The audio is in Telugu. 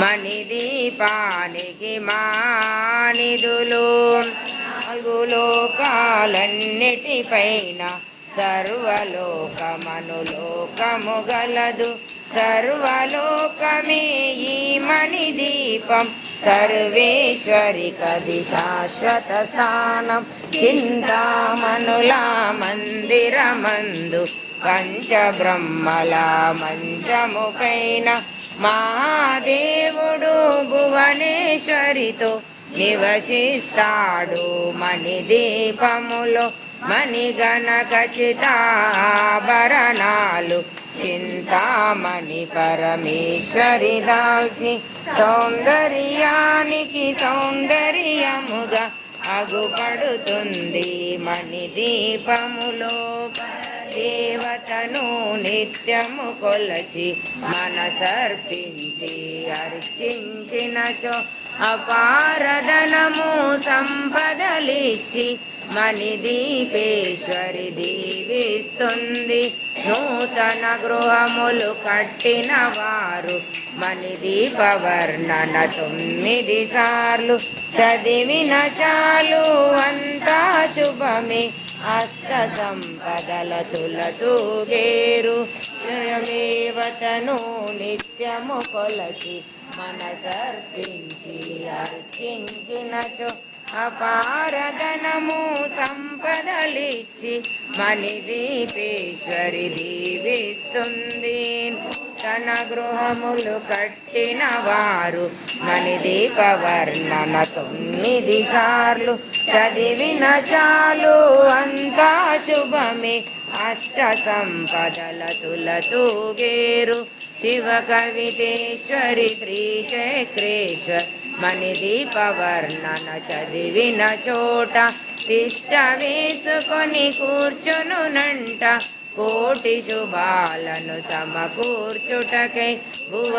మణిదీపానికి మానిదులు 4 లోకాలన్నిటిపైన సర్వలోకమనులోకము గలదు. సర్వలోకమే ఈ మణిదీపం, సర్వేశ్వరికది శాశ్వత స్థానం. చింతామణుల మందిరమందు పంచబ్రహ్మల మంచముపైన మహాదేవుడు భువనేశ్వరితో నివసిస్తాడు. మణిదీపములో మణిగణ ఖచ్చితాభరణాలు చింతామణి పరమేశ్వరి దాల్చి సౌందర్యానికి సౌందర్యముగా అగుపడుతుంది. మణిదీపములో దేవతను నిత్యము కొలచి మనసర్పించి అర్చించినచో అపారధనము సంపదలిచ్చి మణిదీపేశ్వరి దీవిస్తుంది. నూతన గృహములు కట్టిన వారు మణిదీప వర్ణన 9 సార్లు చదివిన చాలు అంతా శుభమే. అష్ట సంపదల తులతూగేరు. దేవతను నిత్యము కొలచి మనసర్పించి అర్చించినచో అపారధనము సంపదలిచ్చి మణిదీపేశ్వరి దీవిస్తుంది. తన గృహములు కట్టిన వారు మణిదీప వర్ణన 9 సార్లు చదివిన చాలు అంతా శుభమే. అష్ట సంపదల తులతూగేరు. శివ కవితేశ్వరి శ్రీచక్రేశ్వర్ మణిదీప వర్ణన చదివిన చోట తిష్ట వేసుకొని కూర్చునునంట. కోటి శుభాలను సమకూర్చుటకై భువ